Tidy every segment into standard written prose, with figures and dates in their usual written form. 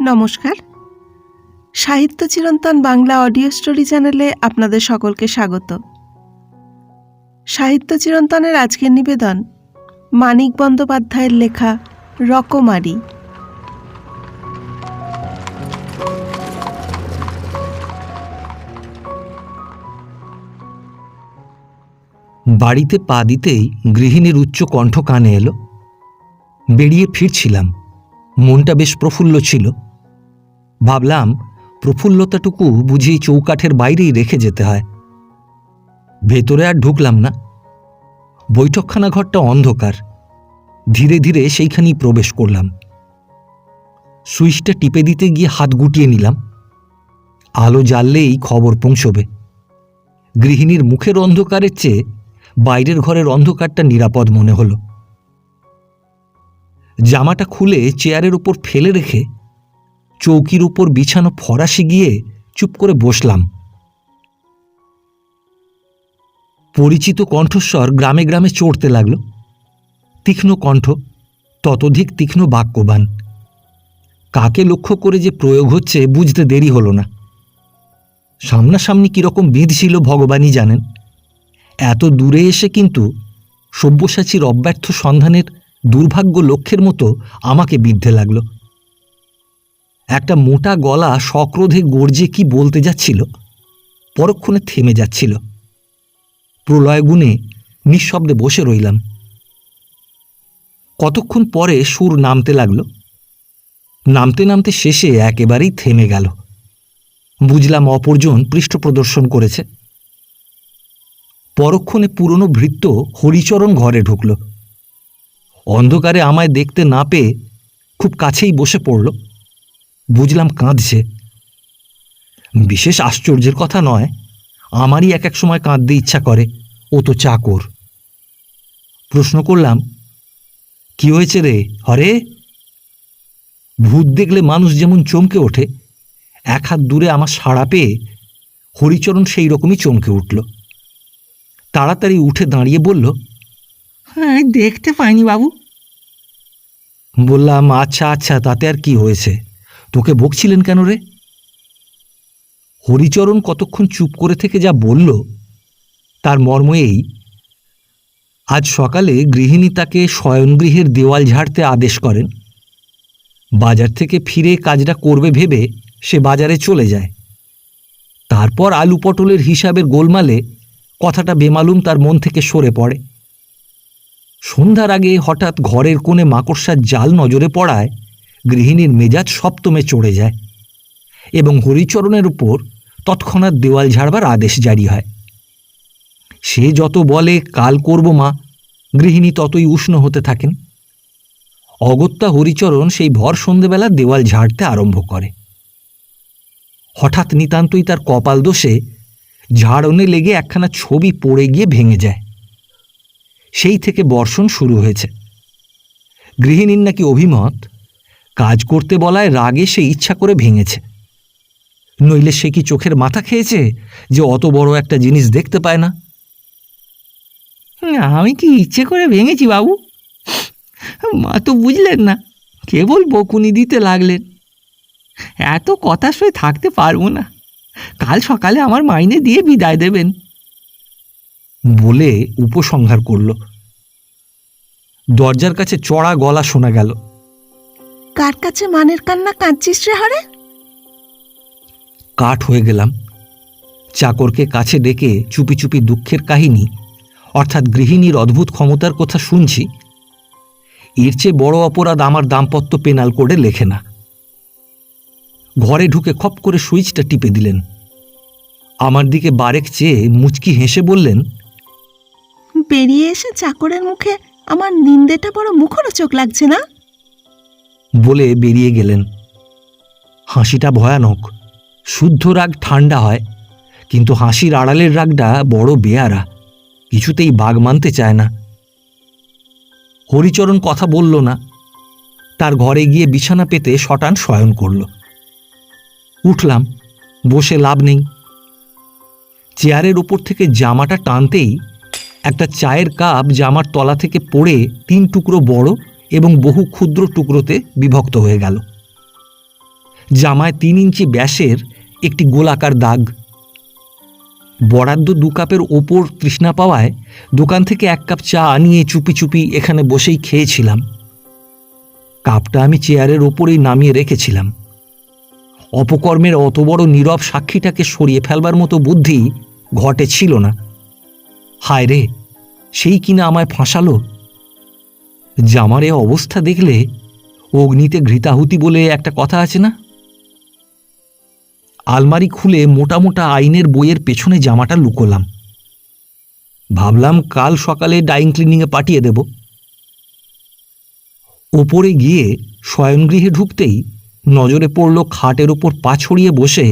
নমস্কার, সাহিত্য চিরন্তন বাংলা অডিও স্টোরি চ্যানেলে আপনাদের সকলকে স্বাগত। সাহিত্য চিরন্তনের আজকের নিবেদন মানিক বন্দ্যোপাধ্যায়ের লেখা রকমারি। বাড়িতে পা দিতেই গৃহিণীর উচ্চ কণ্ঠ কানে এলো। বেরিয়ে ফিরছিলাম, মনটা বেশ প্রফুল্ল ছিল। ভাবলাম প্রফুল্লতাটুকু বুঝি চৌকাঠের বাইরেই রেখে যেতে হয়। ভেতরে আর ঢুকলাম না। বৈঠকখানা ঘরটা অন্ধকার। ধীরে ধীরে সেইখানেই প্রবেশ করলাম। সুইচটা টিপে দিতে গিয়ে হাত গুটিয়ে নিলাম। আলো জ্বাললেই খবর পৌঁছবে। গৃহিণীর মুখের অন্ধকারের চেয়ে বাইরের ঘরের অন্ধকারটা নিরাপদ মনে হলো। জামাটা খুলে চেয়ারের উপর ফেলে রেখে চৌকির উপর বিছানো ফরাসি গিয়ে চুপ করে বসলাম। পরিচিত কণ্ঠস্বর গ্রামে গ্রামে চড়তে লাগল। তীক্ষ্ণ কণ্ঠ, ততোধিক তীক্ষ্ণ বাক্যবান। কাকে লক্ষ্য করে যে প্রয়োগ হচ্ছে বুঝতে দেরি হলো না। সামনাসামনি কিরকম বিধ ছিল ভগবানই জানেন। এত দূরে এসে কিন্তু সব্যসাচীর অব্যর্থ সন্ধানের দুর্ভাগ্য লক্ষ্যের মতো আমাকে বিদ্ধে লাগল। একটা মোটা গলা সক্রোধে গর্জে কি বলতে যাচ্ছিল, পরক্ষণে থেমে যাচ্ছিল। প্রলয় গুণে নিঃশব্দে বসে রইলাম। কতক্ষণ পরে সুর নামতে লাগল। নামতে নামতে শেষে একেবারেই থেমে গেল। বুঝলাম অপরজন পৃষ্ঠ প্রদর্শন করেছে। পরক্ষণে পুরনো ভৃত্য হরিচরণ ঘরে ঢুকল। অন্ধকারে আমায় দেখতে না পেয়ে খুব কাছেই বসে পড়ল। বুঝলাম কাঁদছে। বিশেষ আশ্চর্যের কথা নয়, আমারই এক এক সময় কাঁদতে ইচ্ছা করে, ও তো চাকর। প্রশ্ন করলাম, কি হয়েছে রে হরে? ভূত দেখলে মানুষ যেমন চমকে ওঠে, এক হাত দূরে আমার সাড়া পেয়ে হরিচরণ সেই রকমই চমকে উঠল। তাড়াতাড়ি উঠে দাঁড়িয়ে বলল, হ্যাঁ, দেখতে পাইনি বাবু। বললাম, আচ্ছা আচ্ছা, তাতে আর কি হয়েছে? তোকে বকছিলেন কেন রে? হরিচরণ কতক্ষণ চুপ করে থেকে যা বলল তার মর্ম এই, আজ সকালে গৃহিণী তাকে শয়নগৃহের দেওয়াল ঝাড়তে আদেশ করেন। বাজার থেকে ফিরে কাজটা করবে ভেবে সে বাজারে চলে যায়। তারপর আলু পটলের হিসাবের গোলমালে কথাটা বেমালুম তার মন থেকে সরে পড়ে। সন্ধ্যার আগে হঠাৎ ঘরের কোণে মাকড়সার জাল নজরে পড়ায় গৃহিণীর মেজাজ সপ্তমে চড়ে যায় এবং হরিচরণের উপর তৎক্ষণাৎ দেওয়াল ঝাড়বার আদেশ জারি হয়। সে যত বলে কাল করব মা, গৃহিণী ততই উষ্ণ হতে থাকেন। অগত্যা হরিচরণ সেই ভর সন্ধেবেলা দেওয়াল ঝাড়তে আরম্ভ করে। হঠাৎ নিতান্তই তার কপাল দোষে ঝাড়নে লেগে একখানা ছবি পড়ে গিয়ে ভেঙে যায়। সেই থেকে বর্ষণ শুরু হয়েছে। গৃহিণীর নাকি অভিমত, কাজ করতে বলায় রাগে সে ইচ্ছা করে ভেঙেছে। নইলে সে কি চোখের মাথা খেয়েছে যে অত বড় একটা জিনিস দেখতে পায় না? আমি কি ইচ্ছে করে ভেঙেছি বাবু? মা তো বুঝলেন না, কেবল বকুনি দিতে লাগলেন। এত কথা সয়ে থাকতে পারবো না। কাল সকালে আমার মাইনে দিয়ে বিদায় দেবেন বলে উপসংহার করল। দরজার কাছে চড়া গলা শোনা গেল, কার কাছে মানের কান্না কাঁদছিস রে হরে? কাঠ হয়ে গেলাম। চাকরকে কাছে ডেকে চুপি চুপি দুঃখের কাহিনী, অর্থাৎ গৃহিণীর অদ্ভুত ক্ষমতার কথা শুনছি। এর চেয়ে বড় অপরাধ আমার দাম্পত্য পেনাল কোডে লেখে না। ঘরে ঢুকে খপ করে সুইচটা টিপে দিলেন। আমার দিকে বারেক চেয়ে মুচকি হেসে বললেন, বেরিয়ে এসে চাকরের মুখে আমার নিন্দেটা বড় মুখরোচক লাগছে না? বলে বেরিয়ে গেলেন। হাসিটা ভয়ানক। শুদ্ধ রাগ ঠান্ডা হয়, কিন্তু হাসির আড়ালের রাগটা বড় বেয়ারা, কিছুতেই বাগ মানতে চায় না। হরিচরণ কথা বলল না। তার ঘরে গিয়ে বিছানা পেতে শটান শয়ন করল। উঠলাম, বসে লাভ নেই। চেয়ারের উপর থেকে জামাটা টানতেই একটা চায়ের কাপ জামার তলা থেকে পড়ে 3 টুকরো বড় এবং বহু ক্ষুদ্র টুকরোতে বিভক্ত হয়ে গেল। জামায় 3 ইঞ্চি ব্যাসের একটি গোলাকার দাগ। বরাদ্দ 2 কাপের ওপর তৃষ্ণা পাওয়ায় দোকান থেকে 1 কাপ চা আনিয়ে চুপি চুপি এখানে বসেই খেয়েছিলাম। কাপটা আমি চেয়ারের ওপরেই নামিয়ে রেখেছিলাম। অপকর্মের অত বড় নীরব সাক্ষীটাকে সরিয়ে ফেলবার মতো বুদ্ধি ঘটে ছিল না। হায় রে, সেই কিনা আমায় ফাঁসালো। জামার এ অবস্থা দেখলে অগ্নিতে ঘৃতাহুতি বলে একটা কথা আছে না? আলমারি খুলে মোটা মোটা আইনের বইয়ের পেছনে জামাটা লুকোলাম। ভাবলাম কাল সকালে ডাইং ক্লিনিংয়ে পাঠিয়ে দেব। ওপরে গিয়ে শয়নগৃহে ঢুকতেই নজরে পড়ল খাটের ওপর পা ছড়িয়ে বসে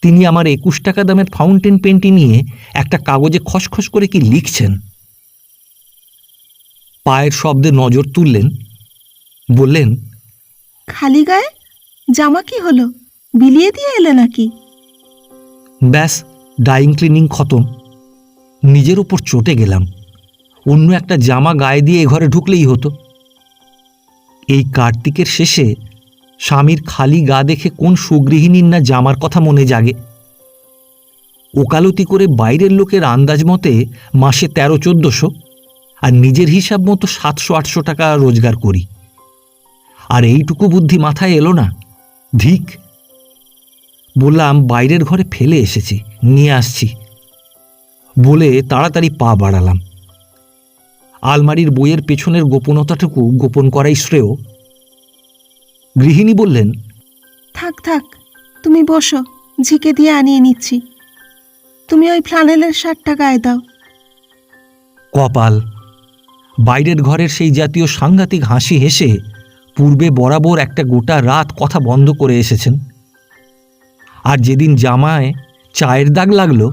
তিনি আমার 21 টাকা দামের ফাউন্টেন পেনটি নিয়ে একটা কাগজে খসখস করে কি লিখছেন। পায়ের শব্দে নজর তুললেন, বললেন, খালি গায়ে জামা কি হলো, বিলিয়ে দিয়ে এলে নাকি? ব্যাস, ডাইং ক্লিনিং খতম। নিজের উপর চটে গেলাম। অন্য একটা জামা গায়ে দিয়ে এ ঘরে ঢুকলেই হতো। এই কার্তিকের শেষে স্বামীর খালি গা দেখে কোন সুগৃহিণীর না জামার কথা মনে জাগে। ওকালতি করে বাইরের লোকের আন্দাজ মতে মাসে 1300-1400, আর নিজের হিসাব মতো 700-800 টাকা রোজগার করি। আর এইটুকু বুদ্ধি মাথায় এলো না। ধিক! বললাম, বাইরের ঘরে ফেলে এসেছি, নিয়ে আসছি বলে তাড়াতাড়ি পা বাড়ালাম। আলমারির বইয়ের পেছনের গোপনতাটুকু গোপন করাই শ্রেয়। গৃহিণী বললেন, থাক থাক, তুমি বসো, ঝিকে দিয়ে আনিয়ে নিচ্ছি। তুমি ওই ফ্লানেলের শার্টটা গায়ে দাও। কপাল! বাইরের ঘরের সেই জাতীয় সাংঘাতিক হাসি হেসে পূর্বে বরাবর একটা গোটা রাত কথা বন্ধ করে এসেছেন। আর যেদিন জামায় চায়ের দাগ লাগলো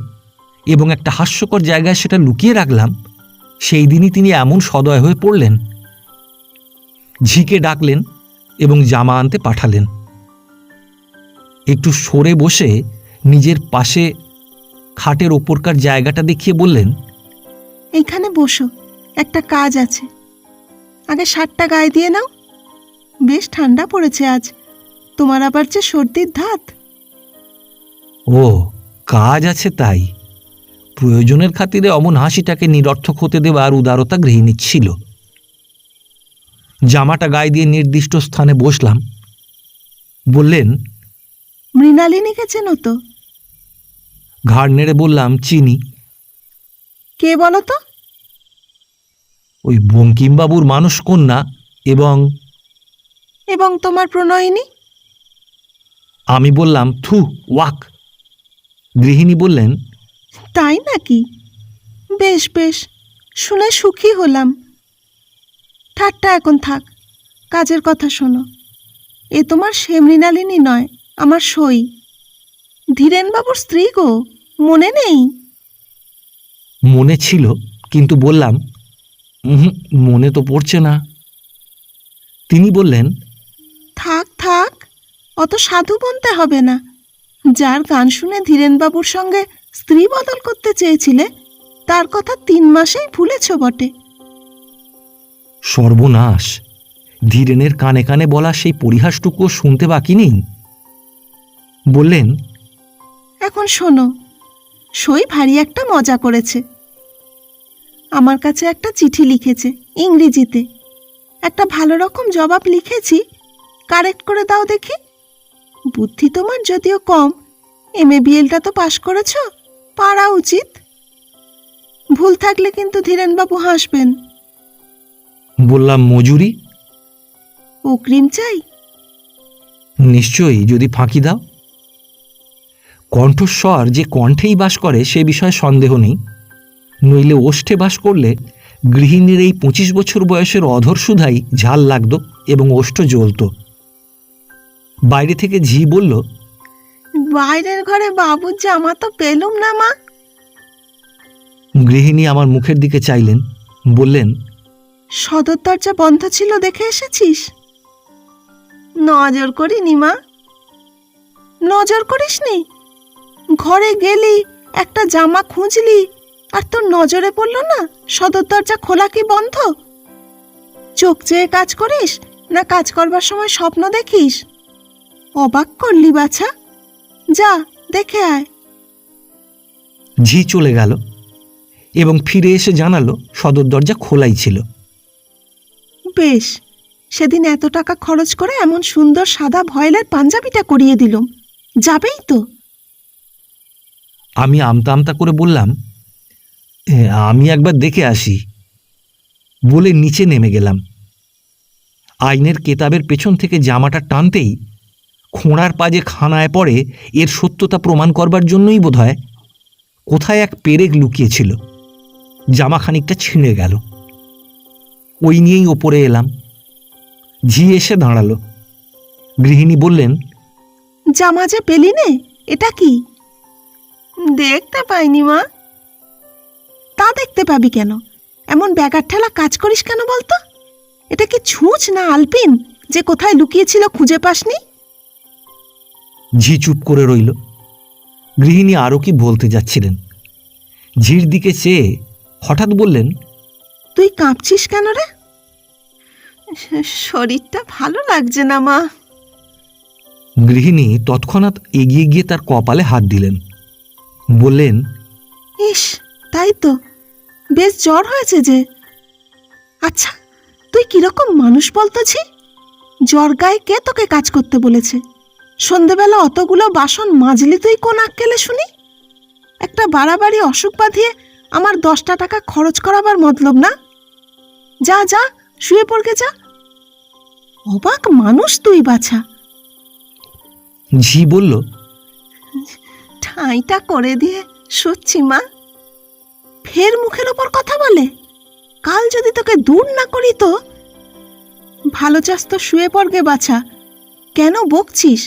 এবং একটা হাস্যকর জায়গায় সেটা লুকিয়ে রাখলাম, সেই দিনই তিনি এমন সদয় হয়ে পড়লেন। ঝিকে ডাকলেন এবং জামা আনতে পাঠালেন। একটু সরে বসে নিজের পাশে খাটের ওপরকার জায়গাটা দেখিয়ে বললেন, এইখানে বসো, একটা কাজ আছে। আগে শার্টটা গায়ে দিয়ে নাও। বেশ ঠান্ডা পড়েছে আজ, তোমার আবার যে সর্দির ধাত। ও, কাজ আছে তাই? প্রয়োজনের খাতিরে অমন হাসিটাকে নিরর্থক হতে দেবার উদারতা গৃহিণীর ছিল। জামাটা গায়ে দিয়ে নির্দিষ্ট স্থানে বসলাম। বললেন, মৃণালিনীকে চেনো তো? ঘাড় নেড়ে বললাম, চিনি। কে বলো তো? ওই বঙ্কিমবাবুর মানুষ কন্যা। এবং এবং তোমার প্রণয়িনী? আমি বললাম, থু, ওয়াক। গৃহিণী বললেন, তাই নাকি? বেশ বেশ, শুনে সুখী হলাম। ঠাট্টা এখন থাক, কাজের কথা শোনো। এ তোমার সে মৃণালিনী নয়, আমার সই, ধীরেনবাবুর স্ত্রী গো, মনে নেই? মনে ছিল, কিন্তু বললাম, মনে তো পড়ছে না। তিনি বললেন, থাক থাক, অত সাধু বনতে হবে না। যার গান শুনে ধীরেনবাবুর সঙ্গে স্ত্রী বদল করতে চেয়েছিলে, তার কথা 3 মাসেই ভুলেছ বটে। সর্বনাশ! ধীরেনের কানে কানে বলা সেই পরিহাসটুকুও শুনতে বাকি নেই। বললেন, এখন শোনো, সই ভারী একটা মজা করেছে। আমার কাছে একটা চিঠি লিখেছে ইংরেজিতে। একটা ভালো রকম জবাব লিখেছি, কারেক্ট করে দাও দেখি। বুদ্ধি তোমার যদিও কম, MA BLটা তো পাশ করেছ, পারা উচিত। ভুল থাকলে কিন্তু ধীরেনবাবু হাসবেন। বললাম, মজুরি? অগ্রিম চাই? নিশ্চয়ই, যদি ফাঁকি দাও। কণ্ঠস্বর যে কণ্ঠেই বাস করে সে বিষয়ে সন্দেহ নেই, নইলে ওষ্ঠে বাস করলে গৃহিণীর এই 25 বছর বয়সের অধর সুধাই ঝাল লাগত এবং ওষ্ঠ জ্বলত। বাইরে থেকে ঝি বলল, বাইরের ঘরে বাবুর জামা তো পেলুম না মা। গৃহিণী আমার মুখের দিকে চাইলেন, বললেন, সদর দরজা বন্ধ ছিল দেখে এসেছিস? নজর করিনি মা। নজর করিসনি? ঘরে গেলি, একটা জামা খুঁজলি, আর তোর নজরে পড়ল না সদর দরজা খোলা কি বন্ধ? চোখ চেয়ে কাজ করিস না কাজ করবার সময় স্বপ্ন দেখিস? অবাক করলি বাছা, যা দেখে আয়। ঝি চলে গেল এবং ফিরে এসে জানালো সদর দরজা খোলাই ছিল। বেশ, সেদিন এত টাকা খরচ করে এমন সুন্দর সাদা ভয়েলের পাঞ্জাবিটা করিয়ে দিলুম, যাবেই তো? আমি আমতা আমতা করে বললাম, আমি একবার দেখে আসি বলে নিচে নেমে গেলাম। আইনের কেতাবের পেছন থেকে জামাটা টানতেই খোঁড়ার পাজে খানায় পড়ে এর সত্যতা প্রমাণ করবার জন্যই বোধহয় কোথায় এক পেরেক লুকিয়েছিল। জামা খানিকটা ছিঁড়ে গেল, ওই নিয়েই ওপরে এলাম। ঝি এসে দাঁড়ালো। গৃহিণী বললেন, জামা যে পেলি নে, এটা কি? দেখতে পাইনি মা। তা দেখতে পাবি কেন? এমন ব্যাগার ঠেলা কাজ করিস কেন বলতো? এটা কি ছুঁচ না আলপিন যে কোথায় লুকিয়েছিল খুঁজে পাসনি? ঝি চুপ করে রইল। গৃহিণী আরও কি বলতে যাচ্ছিলেন। ঝির দিকে চেয়ে হঠাৎ বললেন, তুই কাঁপছিস কেন রে? শরীরটা ভালো লাগছে না মা। গৃহিণী তৎক্ষণাৎ এগিয়ে গিয়ে তার কপালে হাত দিলেন। বললেন, ইস, তাই তো, বেশ জ্বর হয়েছে যে। আচ্ছা, তুই কিরকম মানুষ বলতো ছি? জ্বর গায়ে কে তোকে কাজ করতে বলেছে? সন্ধেবেলা অতগুলো বাসন মাজলি তুই কোন আক্কেলে শুনি? একটা বাড়াবাড়ি অসুখ বাঁধিয়ে আমার 10টা টাকা খরচ করাবার মতলব না? যা যা, শুয়ে পড়কে যা। অবাক মানুষ তুই বাছা। ঝি বলল, ঠাঁইটা করে দিয়ে শুচ্ছি মা। ফের মুখের ওপর কথা বলে? কাল যদি তোকে দূর না করি তো। ভালো চাস তো শুয়ে পড়গে বাছা। কেন বকছিস?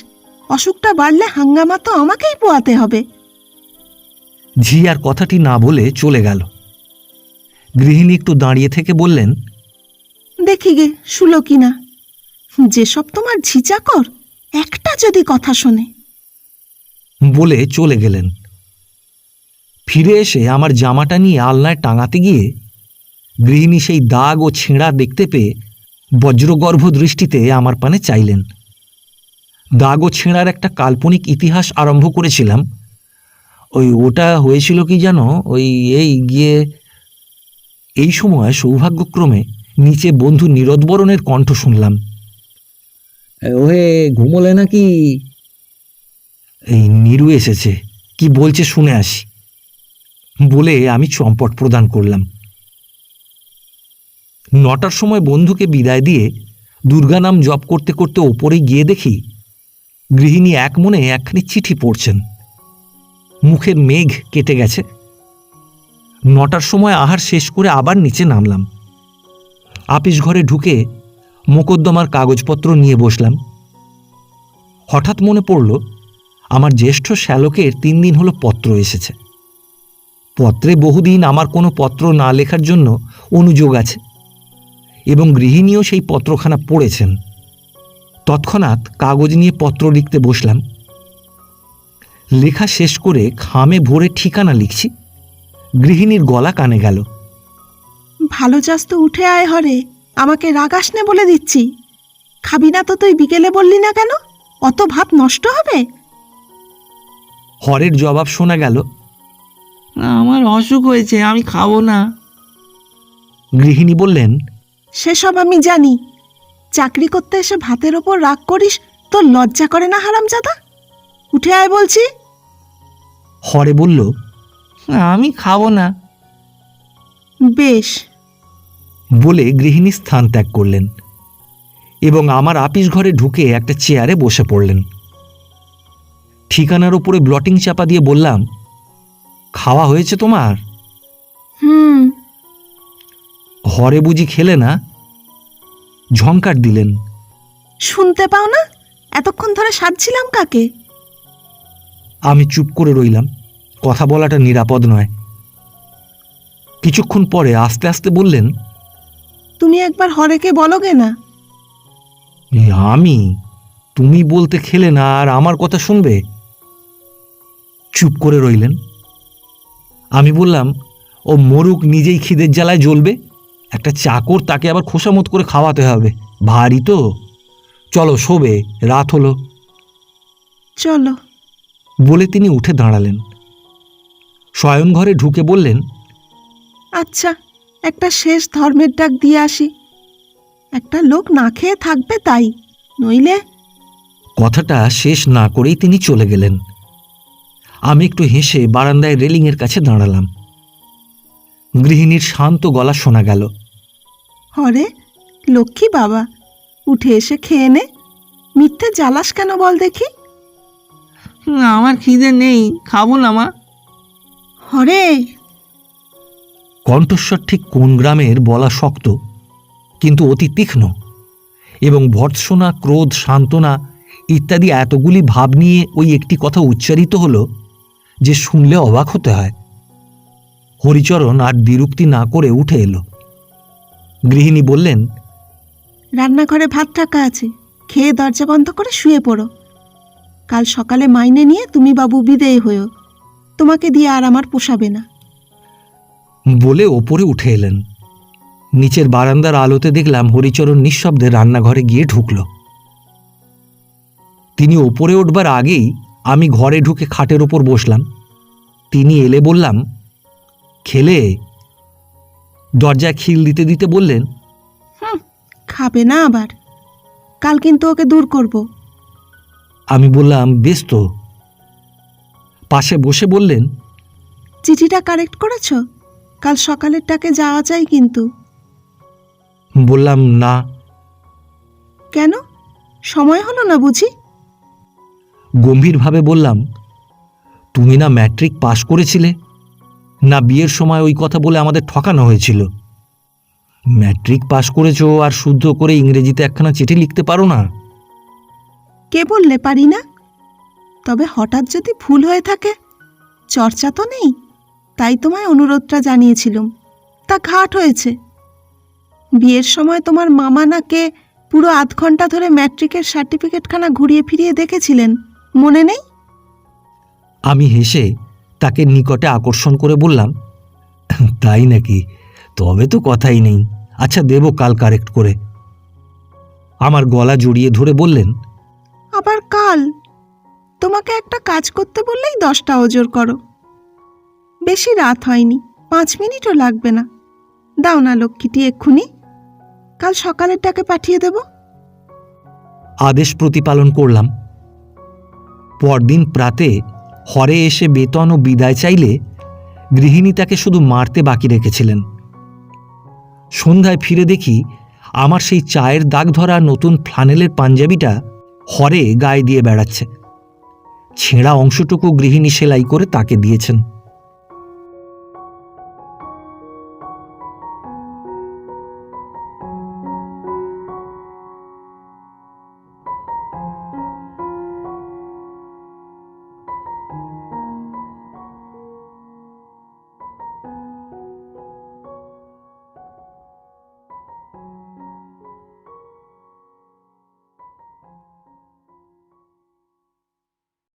অসুখটা বাড়লে হাঙ্গামা তো আমাকেই পোয়াতে হবে। ঝি আর কথাটি না বলে চলে গেল। গৃহিণী একটু দাঁড়িয়ে থেকে বললেন, দেখি গে শুলো কিনা। যেসব তোমার ঝিচাকর, একটা যদি কথা শোনে। বলে চলে গেলেন। ফিরে এসে আমার জামাটা নিয়ে আলনায় টাঙাতে গিয়ে গৃহিণী সেই দাগ ও ছেঁড়া দেখতে পেয়ে বজ্রগর্ভ দৃষ্টিতে আমার পানে চাইলেন। দাগ ও ছেঁড়ার একটা কাল্পনিক ইতিহাস আরম্ভ করেছিলাম। ওটা হয়েছিল কি জানো, এই সময় সৌভাগ্যক্রমে নিচে বন্ধু নীরদবরণের কণ্ঠ শুনলাম। ওহে, ঘুমোলে নাকি? এই নীরু এসেছে, কি বলছে শুনে আসি বলে আমি চম্পট প্রদান করলাম। 9টার সময় বন্ধুকে বিদায় দিয়ে দুর্গা নাম জপ করতে করতে ওপরে গিয়ে দেখি গৃহিণী এক মনে একখানি চিঠি পড়ছেন। মুখের মেঘ কেটে গেছে। 9টার সময় আহার শেষ করে আবার নিচে নামলাম। আপিস ঘরে ঢুকে মোকদ্দমার কাগজপত্র নিয়ে বসলাম। হঠাৎ মনে পড়ল আমার জ্যেষ্ঠ শ্যালকের 3 দিন হলো পত্র এসেছে। পত্রে বহুদিন আমার কোনো পত্র না লেখার জন্য অনুযোগ আছে এবং গৃহিণীও সেই পত্রখানা পড়েছেন। তৎক্ষণাৎ কাগজ নিয়ে পত্র লিখতে বসলাম। লেখা শেষ করে খামে ভরে ঠিকানা লিখছি। গৃহিণীর গলা কানে গেল। ভালো চাস তো উঠে আয় হরে, আমাকে রাগাস নে বলে দিচ্ছি। খাবি না তো তুই বিকেলে বললি না কেন? অত ভাত নষ্ট হবে? হরের জবাব শোনা গেল, আমার অসুখ হয়েছে, আমি খাবো না। গৃহিণী বললেন, সেসব আমি জানি। চাকরি করতে এসে ভাতের ওপর রাগ করিস, তোর লজ্জা করে না হারামজাদা? উঠে আয় বলছি। হরে বলল, আমি খাবো না। বেশ। বলে গৃহিণী স্থান ত্যাগ করলেন এবং আমার আপিস ঘরে ঢুকে একটা চেয়ারে বসে পড়লেন। ঠিকানার ওপরে ব্লটিং চাপা দিয়ে বললাম, খাওয়া হয়েছে তোমার? হুম। হরে বুঝি খেলে না? ঝংকার দিলেন। শুনতে পাও না? এতক্ষণ ধরে সাজছিলাম কাকে? আমি চুপ করে রইলাম। কথা বলাটা নিরাপদ নয়। কিছুক্ষণ পরে আস্তে আস্তে বললেন, তুমি একবার হরেকে বলোগে না? আমি? তুমি বলতে খেলে না আর আমার কথা শুনবে? চুপ করে রইলেন। আমি বললাম, ও মরুক, নিজেই খিদের জ্বালায় জ্বলবে। একটা চাকর, তাকে আবার খোসামত করে খাওয়াতে হবে, ভারী তো। চলো শোবে, রাত হলো। চলো। বলে তিনি উঠে দাঁড়ালেন। শয়নঘরে ঢুকে বললেন, আচ্ছা, একটা শেষ ধর্মের ডাক দিয়ে আসি। একটা লোক না খেয়ে থাকবে তাই, নইলে। কথাটা শেষ না করেই তিনি চলে গেলেন। আমি একটু হেসে বারান্দায় রেলিংয়ের কাছে দাঁড়ালাম। গৃহিণীর শান্ত গলা শোনা গেল, হরে লক্ষ্মী বাবা, উঠে এসে খেয়ে নে। মিথ্যে জ্বালাস কেন বল দেখি? আমার খিদে নেই, খাবো না মা। হরে। কণ্ঠস্বর ঠিক কোন গ্রামের বলা শক্ত, কিন্তু অতি তীক্ষ্ণ, এবং ভর্ৎসনা, ক্রোধ, সান্ত্বনা ইত্যাদি এতগুলি ভাব নিয়ে ওই একটি কথা উচ্চারিত হলো যে শুনলে অবাক হতে হয়। হরিচরণ আর দ্বিরুক্তি না করে উঠে এলো। গৃহিণী বললেন, রান্নাঘরে ভাত রাখা আছে, খেয়ে দরজা বন্ধ করে শুয়ে পড়ো। কাল সকালে মাইনে নিয়ে তুমি বাবু বিদেয় হয়েও, তোমাকে দিয়ে আর আমার পোষাবে না। বলে ওপরে উঠে এলেন। নিচের বারান্দার আলোতে দেখলাম হরিচরণ নিঃশব্দে রান্নাঘরে গিয়ে ঢুকল। তিনি ওপরে উঠবার আগেই আমি ঘরে ঢুকে খাটের ওপর বসলাম। তিনি এলে বললাম, খেলে? দরজায় খিল দিতে দিতে বললেন, খাবে না আবার, কাল কিন্তু ওকে দূর করব। আমি বললাম, বেশ তো। পাশে বসে বললেন, চিঠিটা কারেক্ট করেছ? কাল সকালের টাকে যাওয়া চাই কিন্তু। বললাম, না। কেন, সময় হলো না বুঝি? গম্ভীরভাবে বললাম, তুমি না ম্যাট্রিক পাশ করেছিলে? না বিয়ের সময় ওই কথা বলে আমাদের ঠকানো হয়েছিল? ম্যাট্রিক পাশ করেছো আর শুদ্ধ করে ইংরেজিতে একখানা চিঠি লিখতে পারো না? কে বললে পারি না? তবে হঠাৎ যদি ভুল হয়ে থাকে, চর্চা তো নেই, তাই তোমায় অনুরোধটা জানিয়েছিলাম। তা ঘাট হয়েছে। বিয়ের সময় তোমার মামা নাকে পুরো আধ ঘন্টা ধরে ম্যাট্রিকের সার্টিফিকেটখানা ঘুরিয়ে ফিরিয়ে দেখেছিলেন, মনে নেই? আমি হেসে তাকে নিকটে আকর্ষণ করে বললাম, তাই নাকি? তবে তো কথাই নেই। আচ্ছা, দেব কাল কারেক্ট করে। আমার গলা জড়িয়ে ধরে বললেন, আবার কাল? তোমাকে একটা কাজ করতে বললেই 10টা ওজোর করো। বেশি রাত হয়নি, 5 মিনিটও লাগবে না। দাও না লক্ষ্মীটি এক্ষুনি, কাল সকালের ডাকে পাঠিয়ে দেব। আদেশ প্রতিপালন করলাম। পরদিন প্রাতে হরে এসে বেতন ও বিদায় চাইলে গৃহিণী তাকে শুধু মারতে বাকি রেখেছিলেন। সন্ধ্যায় ফিরে দেখি আমার সেই চায়ের দাগ ধরা নতুন ফ্লানেলের পাঞ্জাবিটা হরে গায়ে দিয়ে বেড়াচ্ছে। ছেঁড়া অংশটুকু গৃহিণী সেলাই করে তাকে দিয়েছেন।